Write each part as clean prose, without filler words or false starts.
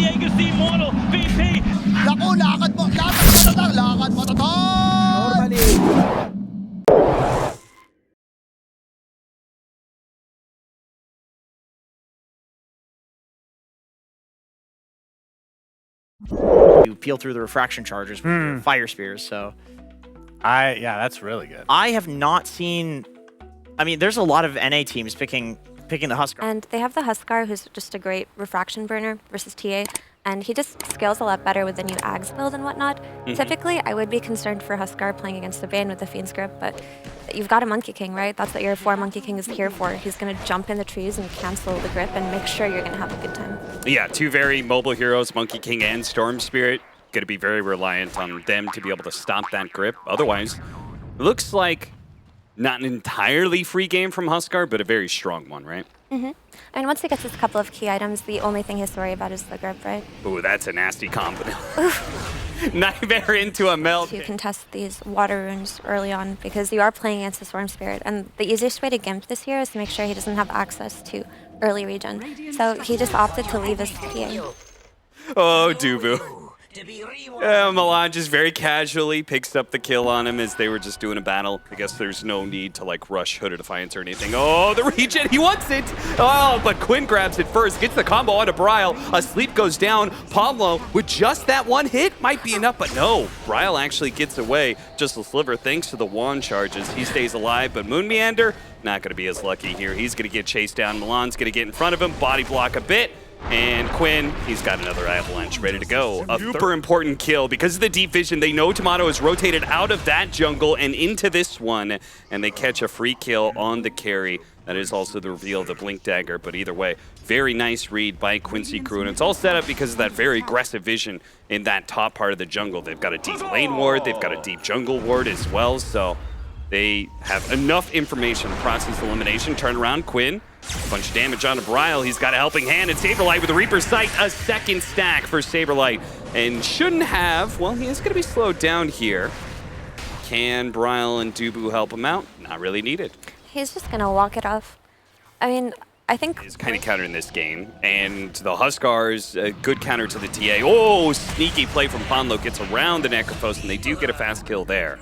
TA can see Mortal, VP. Naku, lakad mo tatang! Normally. You peel through the refraction charges with your fire spears, so... Yeah, that's really good. I have not seen... I mean, there's a lot of NA teams picking the Huskar. And they have the Huskar, who's just a great refraction burner versus TA, and he just scales a lot better with the new Ags build and whatnot. Typically, I would be concerned for Huskar playing against the Bane with the Fiend's Grip, but you've got a Monkey King, right? That's what your 4 Monkey King is here for. He's going to jump in the trees and cancel the grip and make sure you're going to have a good time. Yeah, 2 very mobile heroes, Monkey King and Storm Spirit. Going to be very reliant on them to be able to stop that grip. Otherwise, looks like not an entirely free game from Huskar, but a very strong one, right? And once he gets his couple of key items, the only thing he has to worry about is the grip, right? Ooh, that's a nasty combo. Nightmare into a melt. You can test these water runes early on because you are playing against the Storm Spirit, and the easiest way to gimp this here is to make sure he doesn't have access to early regen. So he just opted to leave his PA. Oh, Dubu. Milan just very casually picks up the kill on him as they were just doing a battle. I guess there's no need to like rush Hood or Defiance or anything. Oh, the regen, he wants it! Oh, but Quinn grabs it first, gets the combo onto Bryle. A sleep goes down. Pablo, with just that one hit, might be enough, but no. Bryle actually gets away just a sliver thanks to the wand charges. He stays alive, but Moon Meander, not gonna be as lucky here. He's gonna get chased down. Milan's gonna get in front of him, body block a bit. And Quinn, he's got another avalanche ready to go. A super important kill because of the deep vision. They know Tomato is rotated out of that jungle and into this one, and they catch a free kill on the carry. That is also the reveal of the Blink Dagger, but either way, very nice read by Quincy Crew, and it's all set up because of that very aggressive vision in that top part of the jungle. They've got a deep lane ward, they've got a deep jungle ward as well, so they have enough information to process elimination. Turn around, Quinn. Bunch of damage onto Bryle. He's got a helping hand, and Saberlight with the Reaper's Sight. A second stack for Saberlight. And shouldn't have, well, he is going to be slowed down here. Can Bryle and Dubu help him out? Not really needed. He's just going to walk it off. I mean, I think... He's kind of counter in this game. And the Huskar's a good counter to the TA. Oh, sneaky play from Ponlo gets around the Necrophos, and they do get a fast kill there.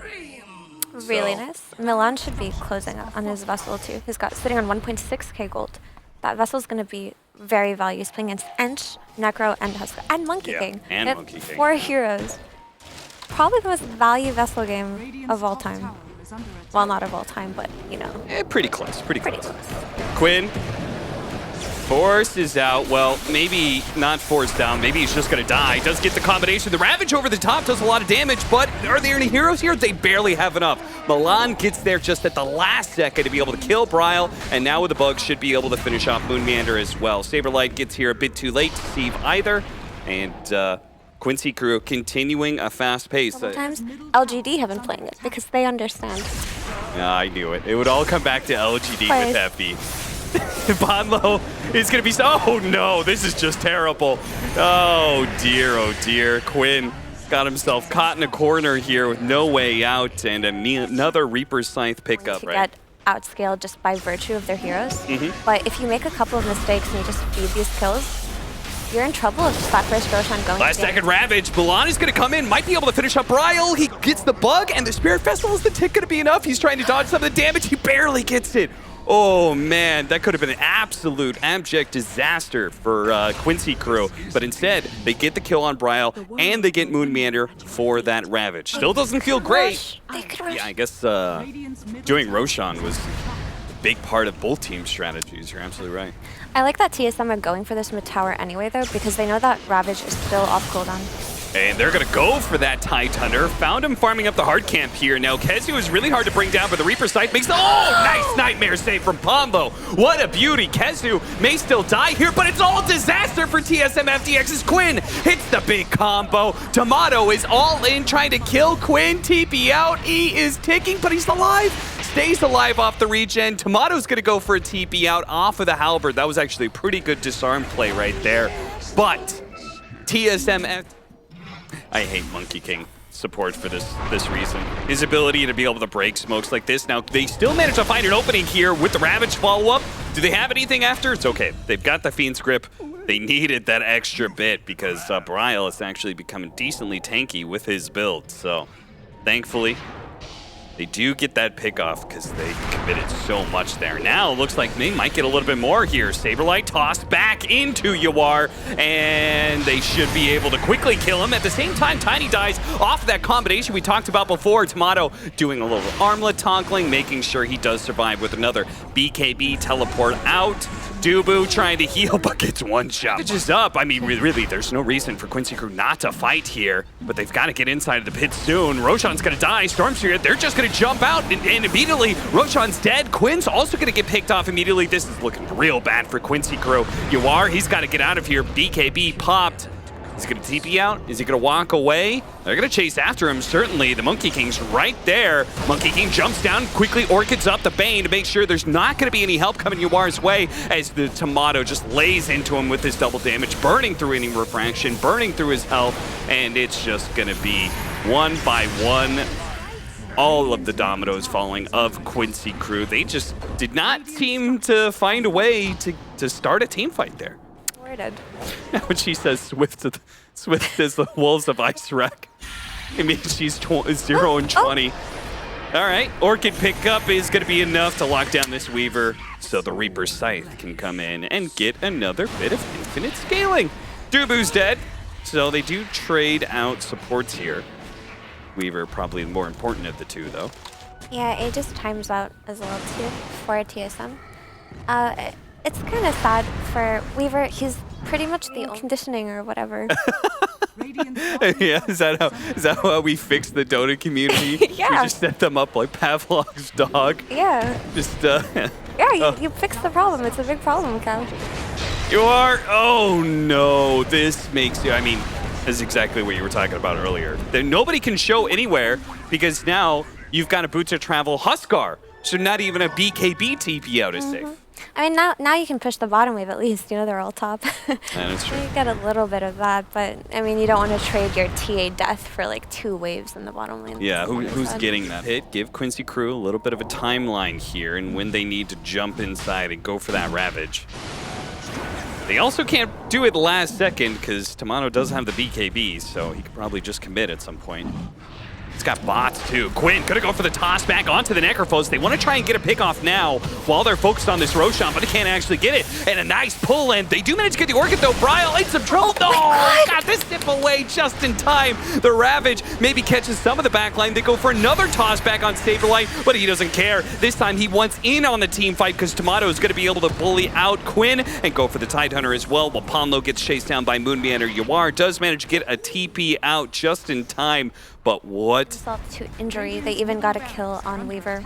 Really nice. Milan should be closing up on his Vessel too. He's got sitting on 1.6k gold. That Vessel's going to be very valuable. He's playing against Ench, Necro, and Huskar, and Monkey King. And they Monkey King. 4 heroes. Probably the most value Vessel game of all time. Well, not of all time, but you know. Pretty close, pretty close. Quinn forces out, well, maybe not forced down, maybe he's just gonna die. Does get the combination. The Ravage over the top does a lot of damage, but are there any heroes here? They barely have enough. Milan gets there just at the last second to be able to kill Bryle, and now with the bug should be able to finish off Moon Meander as well. Saberlight gets here a bit too late to save either, and Quincy Crew continuing a fast pace. Sometimes LGD have been playing it because they understand. I knew it. It would all come back to LGD with Ephey. Bonlo is going to be... Oh, no. This is just terrible. Oh, dear. Quinn got himself caught in a corner here with no way out, and another Reaper's Scythe pickup, right? Get outscaled just by virtue of their heroes. But if you make a couple of mistakes and you just feed these kills, you're in trouble if that first Roshan going. Last second Ravage. Milan is going to come in, might be able to finish up Bryle. He gets the bug, and the Spirit Festival is the tick going to be enough. He's trying to dodge some of the damage. He barely gets it. Oh, man, that could have been an absolute abject disaster for Quincy Crew. But instead, they get the kill on Bryle, and they get Moon Meander for that Ravage. Still doesn't feel great. Yeah, I guess doing Roshan was a big part of both team strategies. You're absolutely right. I like that TSM are going for this mid-tower anyway, though, because they know that Ravage is still off cooldown. And they're going to go for that Tide Hunter. Found him farming up the hard camp here. Now, Kezu is really hard to bring down, but the Reaper Sight makes the... Oh, nice Nightmare save from Pombo. What a beauty. Kezu may still die here, but it's all disaster for TSM FTX's Quinn. Hits the big combo. Tomato is all in, trying to kill Quinn. TP out. E is ticking, but he's alive. Stays alive off the regen. Tomato's going to go for a TP out off of the Halberd. That was actually a pretty good disarm play right there. But TSM... I hate Monkey King support for this reason. His ability to be able to break smokes like this. Now, they still manage to find an opening here with the Ravage follow-up. Do they have anything after? It's okay. They've got the Fiend's Grip. They needed that extra bit because Bryle is actually becoming decently tanky with his build. So thankfully, they do get that pick off because they committed so much there. Now it looks like they might get a little bit more here. Saberlight tossed back into Yawar, and they should be able to quickly kill him. At the same time, Tiny dies off of that combination we talked about before. Tomato doing a little armlet toggling, making sure he does survive with another BKB teleport out. Dubu trying to heal, but gets one shot. Just up. I mean, really, there's no reason for Quincy Crew not to fight here, but they've got to get inside of the pit soon. Roshan's going to die. Stormsphere, they're just going to jump out, and immediately Roshan's dead. Quinn's also going to get picked off immediately. This is looking real bad for Quincy Crew. Yawar, he's got to get out of here. BKB popped. Is he going to TP out? Is he going to walk away? They're going to chase after him, certainly. The Monkey King's right there. Monkey King jumps down, quickly orchids up the Bane to make sure there's not going to be any help coming Yawar's way as the Tomato just lays into him with his double damage, burning through any refraction, burning through his health, and it's just going to be one by one. All of the dominoes falling of Quincy Crew. They just did not seem to find a way to start a team fight there. When she says Swift is the Wolves of Ice Wreck, it means she's 0 and 20. All right, Orchid pickup is going to be enough to lock down this Weaver, so the Reaper's Scythe can come in and get another bit of infinite scaling. Dubu's dead, so they do trade out supports here. Weaver probably the more important of the two, though. Yeah, it just times out as well, too, for TSM. It's kind of sad for Weaver. He's pretty much the only conditioning or whatever. Yeah, is that how we fix the Dota community? Yeah. We just set them up like Pavlov's dog. Yeah. Just Yeah, you fix the problem. It's a big problem, Cal. You are. Oh no, this makes you. I mean, this is exactly what you were talking about earlier. That nobody can show anywhere because now you've got a Boots of Travel Huskar, so not even a BKB TP out is safe. I mean, now you can push the bottom wave at least. You know, they're all top. Yeah, that's true. You get a little bit of that, but I mean, you don't want to trade your TA death for like 2 waves in the bottom lane. Yeah, who's getting that hit? Give Quincy Crew a little bit of a timeline here and when they need to jump inside and go for that Ravage. They also can't do it last second because Tomato does have the BKB, so he could probably just commit at some point. He's got bots too. Quinn gonna go for the toss back onto the Necrophos. They want to try and get a pick off now while they're focused on this Roshan, but they can't actually get it. And a nice pull in. They do manage to get the Orchid though. Bryle in some trouble. No! Got this zip away just in time. The Ravage maybe catches some of the backline. They go for another toss back on Saberlight, but he doesn't care. This time he wants in on the team fight because Tomato is gonna be able to bully out Quinn and go for the Tidehunter as well while Ponlo gets chased down by Moonmeander. Yawar does manage to get a TP out just in time. But what? Result to injury. They even got a kill on Weaver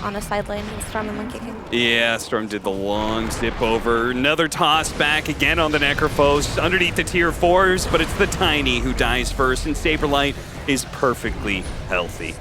on a side lane with Storm and Monkey King. Yeah, Storm did the long zip over. Another toss back again on the Necrophos underneath the tier 4s, but it's the Tiny who dies first, and Saberlight is perfectly healthy.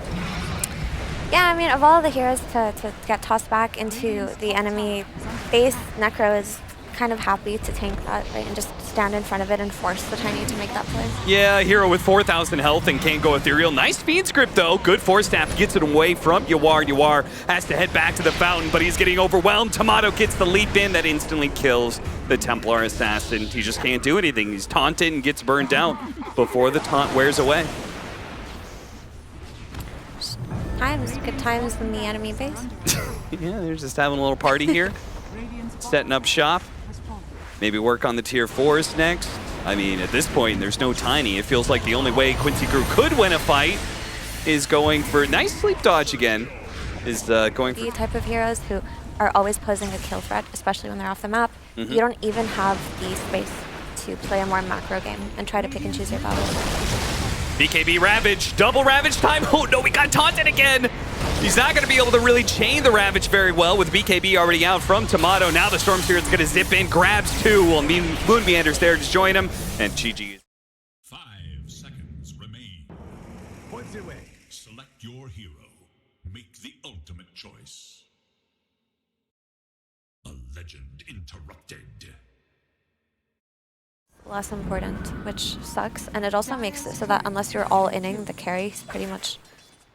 Yeah, I mean, of all the heroes to get tossed back into the enemy base, Necro is kind of happy to tank that, right, and just stand in front of it and force the Tiny to make that play. Yeah, a hero with 4,000 health and can't go ethereal. Nice speed script though. Good force tap gets it away from Yawar. Yawar has to head back to the fountain, but he's getting overwhelmed. Tomato gets the leap in that instantly kills the Templar assassin. He just can't do anything. He's taunted and gets burned out before the taunt wears away. Good times in the enemy base. Yeah, they're just having a little party here. Setting up shop. Maybe work on the tier 4s next. I mean, at this point, there's no Tiny. It feels like the only way Quincy Crew could win a fight is going for nice sleep dodge again. Is going for the type of heroes who are always posing a kill threat, especially when they're off the map. You don't even have the space to play a more macro game and try to pick and choose your battles. BKB Ravage, double Ravage time. Oh no, we got taunted again. He's not going to be able to really chain the Ravage very well with BKB already out from Tomato. Now the Storm Spirit's going to zip in, grabs 2. Well, Moonmeander's there to join him, and GG. 5 seconds remain. Points away. Select your hero. Make the ultimate choice. A legend interrupted. Less important, which sucks, and it also makes it so that unless you're all inning, the carry's pretty much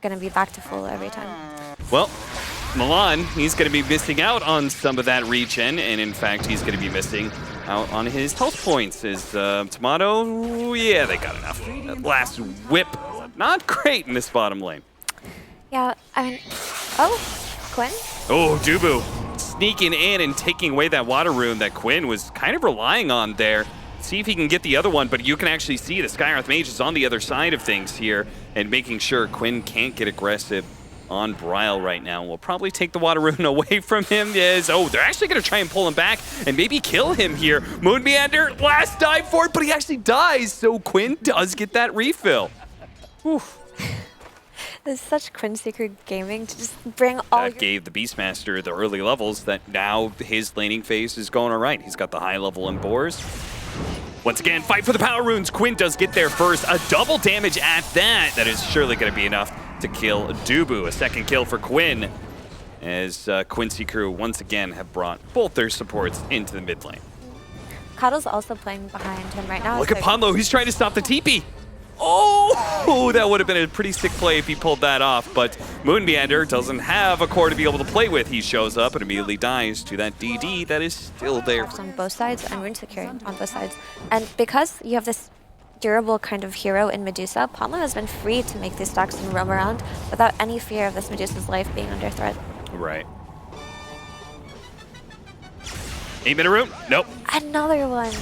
going to be back to full every time. Well, Milan, he's going to be missing out on some of that regen, and in fact, he's going to be missing out on his health points. Is Tomato, yeah, they got enough. That last whip, not great in this bottom lane. Yeah, I mean, oh, Quinn? Oh, Dubu sneaking in and taking away that water rune that Quinn was kind of relying on there. See if he can get the other one, but you can actually see the Skywrath Mage is on the other side of things here and making sure Quinn can't get aggressive on Bryle right now. We'll probably take the water rune away from him. Oh, they're actually going to try and pull him back and maybe kill him here. Moon Meander, last dive for it, but he actually dies, so Quinn does get that refill. Whew. It's such Quincy Crew gaming to just bring all That gave the Beastmaster the early levels that now his laning phase is going all right. He's got the high level in Boars. Once again, fight for the power runes. Quinn does get there first. A double damage at that. That is surely going to be enough to kill Dubu. A second kill for Quinn as Quincy Crew once again have brought both their supports into the mid lane. Cuddle's also playing behind him right now. Look at Ponlo. He's trying to stop the TP. Oh, that would have been a pretty sick play if he pulled that off, but Moon Meander doesn't have a core to be able to play with. He shows up and immediately dies to that DD that is still there. On both sides and rune securing on both sides. And because you have this durable kind of hero in Medusa, Ponlo has been free to make these stacks and roam around without any fear of this Medusa's life being under threat. Right. 8-minute rune? Nope. Another one.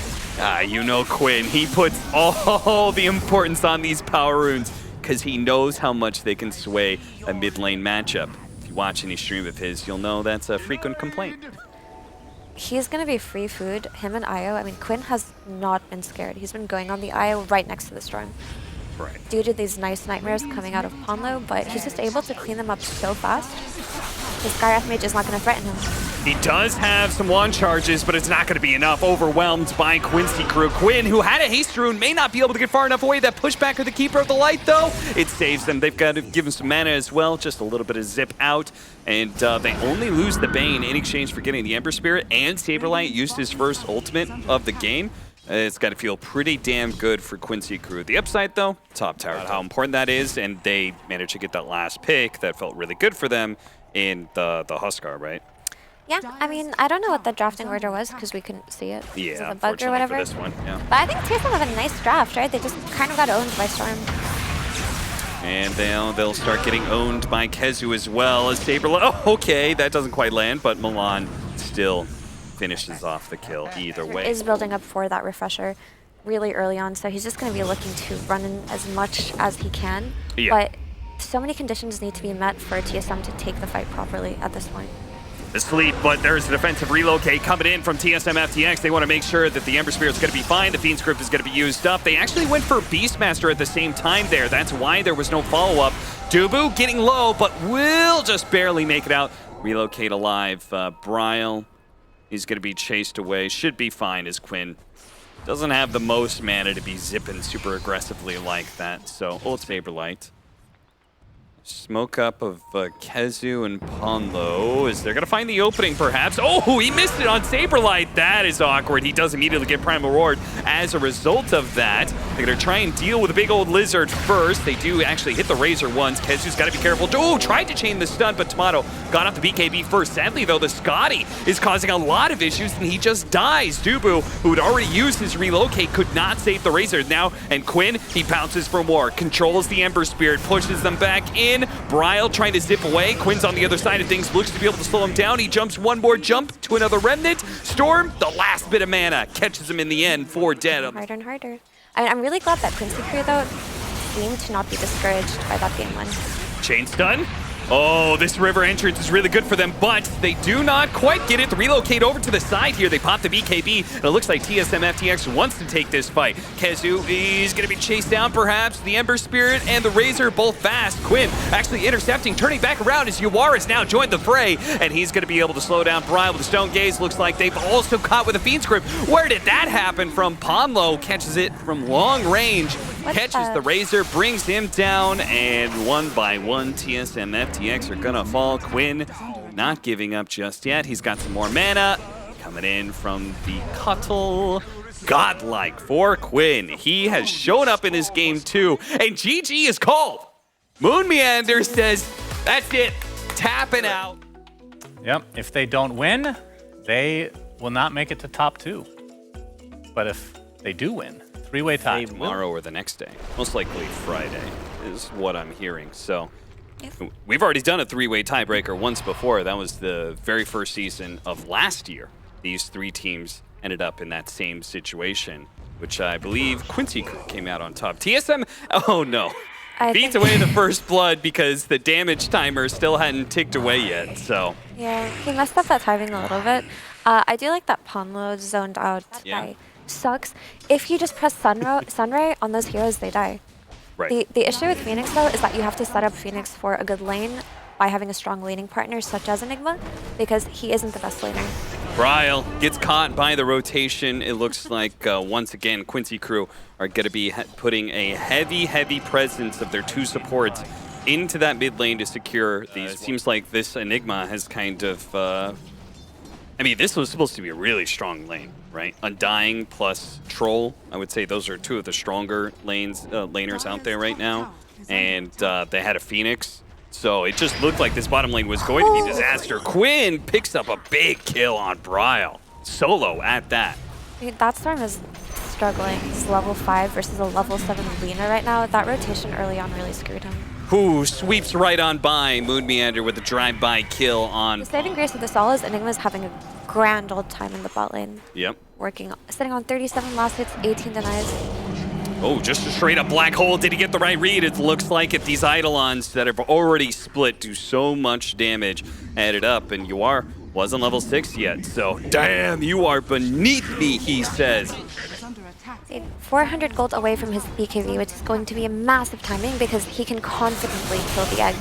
You know Quinn, he puts all the importance on these power runes because he knows how much they can sway a mid lane matchup. If you watch any stream of his, you'll know that's a frequent complaint. He's going to be free food, him and Io. I mean, Quinn has not been scared. He's been going on the Io right next to the Storm. Right. Due to these nice nightmares coming out of Ponlo, but he's just able to clean them up so fast. His Skywrath Mage is not going to threaten him. He does have some wand charges, but it's not going to be enough. Overwhelmed by Quincy Crew. Quinn, who had a haste rune, may not be able to get far enough away. That pushback of the Keeper of the Light, though, it saves them. They've got to give him some mana as well, just a little bit of zip out. And they only lose the Bane in exchange for getting the Ember Spirit, and Saberlight used his first ultimate of the game. It's got to feel pretty damn good for Quincy Crew. The upside, though, top tower, how important that is, and they managed to get that last pick that felt really good for them in the Huskar, right? Yeah, I mean, I don't know what the drafting order was because we couldn't see it. Yeah, a bug or whatever. for this one, yeah. But I think TSM have a nice draft, right? They just kind of got owned by Storm. And they'll start getting owned by Kezu as well as Saberlight. Oh, okay, that doesn't quite land, but Milan still finishes off the kill either way. Is building up for that refresher really early on, so he's just going to be looking to run in as much as he can. Yeah. But so many conditions need to be met for TSM to take the fight properly at this point. The sleep, but there's a defensive relocate coming in from TSM FTX. They want to make sure that the Ember Spirit's going to be fine. The Fiend Script is going to be used up. They actually went for Beastmaster at the same time there. That's why there was no follow-up. Dubu getting low, but will just barely make it out. Relocate alive. Bryle is going to be chased away. Should be fine as Quinn doesn't have the most mana to be zipping super aggressively like that. So, it's Saberlight. Smoke up of Kezu and Ponlo. Is they're going to find the opening, perhaps? Oh, he missed it on Saberlight. That is awkward. He does immediately get Primal Reward as a result of that. They're going to try and deal with a big old lizard first. They do actually hit the Razor once. Kezu's got to be careful. Oh, tried to chain the stun, but Tomato got off the BKB first. Sadly, though, the Scotty is causing a lot of issues, and he just dies. Dubu, who had already used his relocate, could not save the Razor now. And Quinn, he bounces for more. Controls the Ember Spirit, pushes them back in. Bryle trying to zip away. Quinn's on the other side of things, looks to be able to slow him down. He jumps one more jump to another Remnant. Storm, the last bit of mana, catches him in the end for dead. Harder and harder. I mean, I'm really glad that Quincy Crew, though, seemed to not be discouraged by that game one. Chain stun. Oh, this river entrance is really good for them, but they do not quite get it to relocate over to the side here. They pop the BKB, and it looks like TSM FTX wants to take this fight. Kezu is going to be chased down, perhaps. The Ember Spirit and the Razor both fast. Quinn actually intercepting, turning back around as Yuara's now joined the fray, and he's going to be able to slow down Bryle with the Stone Gaze. Looks like they've also caught with a Fiend Script. Where did that happen from? Ponlo catches it from long range. Catches the Razor, brings him down, and one by one, TSM FTX are gonna fall. Quinn not giving up just yet. He's got some more mana coming in from the Cuttle. Godlike for Quinn. He has shown up in this game too, and GG is called. Moon Meander says, that's it, tapping out. Yep, if they don't win, they will not make it to top 2. But if they do win, three-way tie. Tomorrow or the next day. Most likely Friday is what I'm hearing. So Yes. we've already done a three-way tiebreaker once before. That was the very first season of last year. These three teams ended up in that same situation, which I believe Quincy Crew came out on top. TSM, oh no. Beats away the first blood because the damage timer still hadn't ticked away yet, so. Yeah, he messed up that timing a little bit. I do like that Ponlo zoned out. Yeah. Sucks. If you just press Sunray on those heroes, they die. Right. The issue with Phoenix, though, is that you have to set up Phoenix for a good lane by having a strong laning partner such as Enigma, because he isn't the best laner. Bryle gets caught by the rotation. It looks like, once again, Quincy Crew are going to be putting a heavy presence of their two supports into that mid lane to secure these. It seems like this Enigma has kind of... I mean, this was supposed to be a really strong lane, right? Undying plus Troll. I would say those are two of the stronger laners out there right now. And they had a Phoenix. So it just looked like this bottom lane was going to be a disaster. Quinn picks up a big kill on Bryle. Solo at that. That Storm is struggling. He's level 5 versus a level 7 Lina right now. That rotation early on really screwed him. Who sweeps right on by Moon Meander with a drive-by kill on... The saving grace of this all is Enigma's having a grand old time in the bot lane. Yep. Sitting on 37 last hits, 18 denies. Oh, just a straight-up black hole. Did he get the right read? It looks like it. These Eidolons that have already split do so much damage. Added up, and Yuar wasn't level 6 yet. So, damn, you are beneath me, he says. 400 gold away from his BKB, which is going to be a massive timing because he can confidently kill the egg.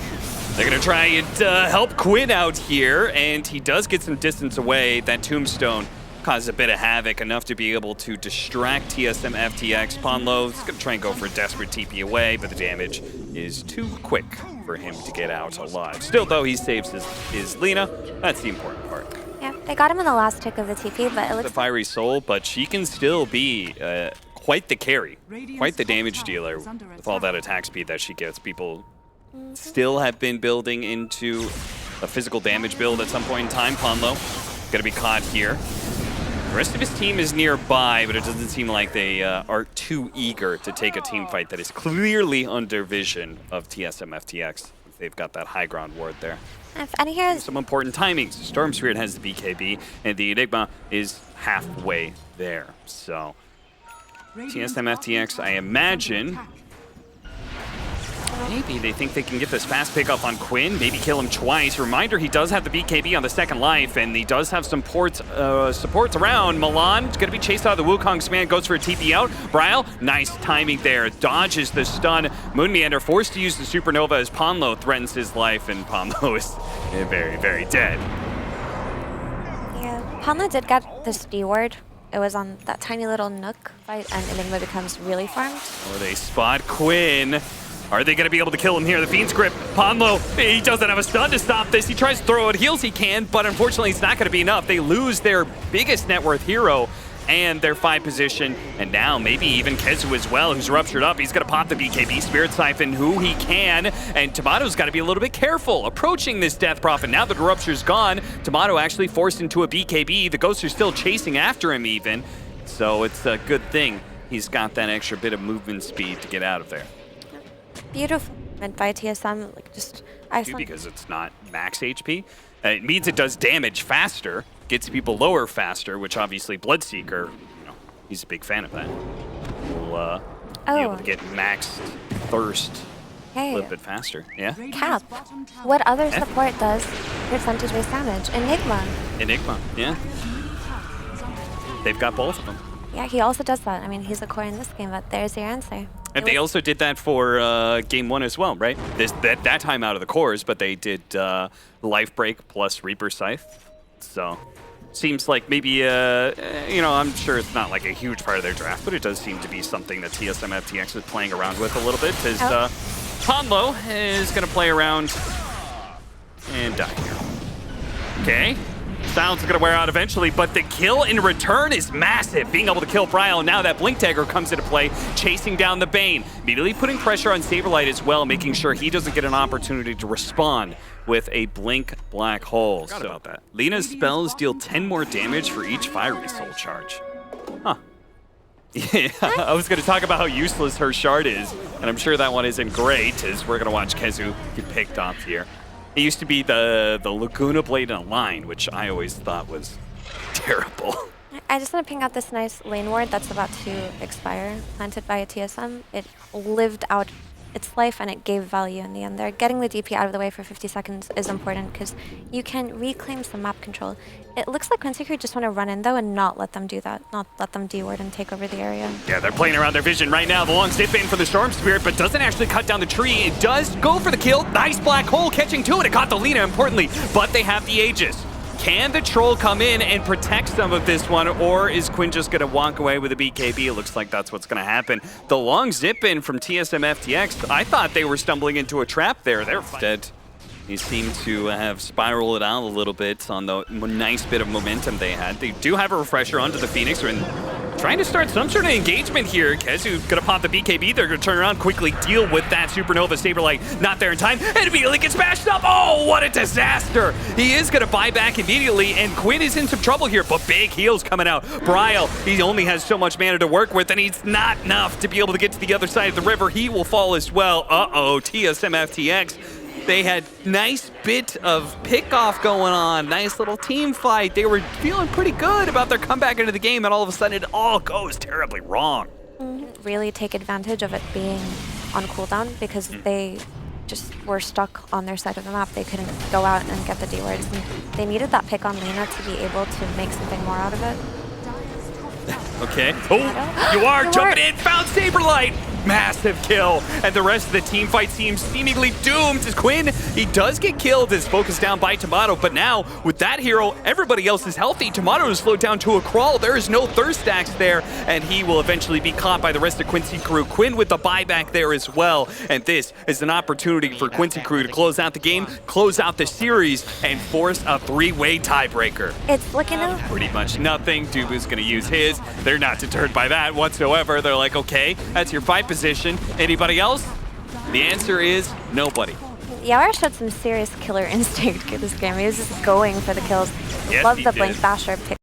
They're going to try and help Quinn out here, and he does get some distance away. That tombstone causes a bit of havoc, enough to be able to distract TSM FTX. Ponlo is going to try and go for a desperate TP away, but the damage is too quick for him to get out alive. Still, though, he saves his Lina. That's the important part. Yeah, they got him in the last tick of the TP, but it looks the Fiery Soul, but she can still be quite the carry, quite the damage dealer with all that attack speed that she gets. People still have been building into a physical damage build at some point in time. Ponlo going to be caught here. The rest of his team is nearby, but it doesn't seem like they are too eager to take a team fight that is clearly under vision of TSM FTX. They've got that high ground ward there. if any heroes... Some important timings. Storm Spirit has the BKB, and the Enigma is halfway there. So, TSM FTX, I imagine... Maybe they think they can get this fast pickup on Quinn, maybe kill him twice. Reminder, he does have the BKB on the second life, and he does have some supports around. Milan's going to be chased out of the Wukong Span, goes for a TP out. Bryle, nice timing there, dodges the stun. Moon Meander forced to use the Supernova as Ponlo threatens his life, and Ponlo is very, very dead. Yeah, Ponlo did get this D ward. It was on that tiny little nook fight, and Enigma becomes really farmed. Or they spot Quinn. Are they going to be able to kill him here? The Fiend's Grip. Ponlo, he doesn't have a stun to stop this. He tries to throw out heals he can, but unfortunately it's not going to be enough. They lose their biggest net worth hero and their 5 position, and now maybe even Kezu as well, who's ruptured up. He's going to pop the BKB, Spirit Siphon who he can, and Tomato's got to be a little bit careful approaching this Death Prophet. Now that the Rupture's gone, Tomato actually forced into a BKB. The Ghosts are still chasing after him even, so it's a good thing he's got that extra bit of movement speed to get out of there. Beautiful by TSM, like just excellent. Because it's not max HP. It means it does damage faster, gets people lower faster, which obviously Bloodseeker, he's a big fan of that. Will be able to get maxed thirst a little bit faster. Yeah. Cap. What other support does percentage-based damage? Enigma, yeah. They've got both of them. Yeah, he also does that. I mean, he's a core in this game, but there's your answer. And they also did that for Game 1 as well, right? That time out of the cores, but they did Life Break plus Reaper Scythe. So, seems like maybe, I'm sure it's not like a huge part of their draft, but it does seem to be something that TSM FTX is playing around with a little bit, as Ponlo is going to play around and die here. Okay. Silence is going to wear out eventually, but the kill in return is massive. Being able to kill Bryle, now that Blink Dagger comes into play, chasing down the Bane. Immediately putting pressure on Saberlight as well, making sure he doesn't get an opportunity to respond with a Blink Black Hole. Forgot about that. Lina's spells deal 10 more damage for each Fiery Soul charge. Huh. Yeah, I was going to talk about how useless her shard is, and I'm sure that one isn't great, as we're going to watch Kezu get picked off here. It used to be the Laguna Blade in a line, which I always thought was terrible. I just want to ping out this nice lane ward that's about to expire, planted by a TSM. It lived out its life and it gave value in the end there. Getting the DP out of the way for 50 seconds is important because you can reclaim some map control. It looks like Quincy Crew just want to run in though and not let them do that, not let them D-ward and take over the area. Yeah, they're playing around their vision right now. The long zip in for the Storm Spirit, but doesn't actually cut down the tree. It does go for the kill. Nice black hole catching to it. It caught the Lina, importantly, but they have the Aegis. Can the Troll come in and protect some of this one, or is Quinn just going to walk away with a BKB? It looks like that's what's going to happen. The long zip in from TSM FTX, I thought they were stumbling into a trap there. They're instead, he seemed to have spiraled it out a little bit on the nice bit of momentum they had. They do have a refresher onto the Phoenix and trying to start some sort of engagement here. Kezu gonna pop the BKB. They're gonna turn around, quickly deal with that Supernova Saberlight. Not there in time, and immediately gets bashed up. Oh, what a disaster! He is gonna buy back immediately, and Quinn is in some trouble here, but big heals coming out. Bryle, he only has so much mana to work with, and he's not enough to be able to get to the other side of the river. He will fall as well. Uh-oh, TSM FTX. They had nice bit of pick-off going on, nice little team fight. They were feeling pretty good about their comeback into the game, and all of a sudden it all goes terribly wrong. Really take advantage of it being on cooldown because they just were stuck on their side of the map. They couldn't go out and get the D-wards. And they needed that pick on Lina to be able to make something more out of it. Okay. Oh, you are jumping in, found Saberlight. Massive kill, and the rest of the team fight seems seemingly doomed as Quinn, he does get killed, is focused down by Tomato, but now with that hero, everybody else is healthy. Tomato is slowed down to a crawl. There is no thirst stacks there, and he will eventually be caught by the rest of Quincy Crew. Quinn with the buyback there as well, and this is an opportunity for Quincy Crew to close out the game, close out the series, and force a three-way tiebreaker. It's looking up. Pretty much nothing. Dubu's gonna use his. They're not deterred by that whatsoever. They're like, okay, that's your fight position. Anybody else? The answer is nobody. Yawar showed some serious killer instinct in this game. He was just going for the kills. Yes, Love he the did. Blink Basher pick.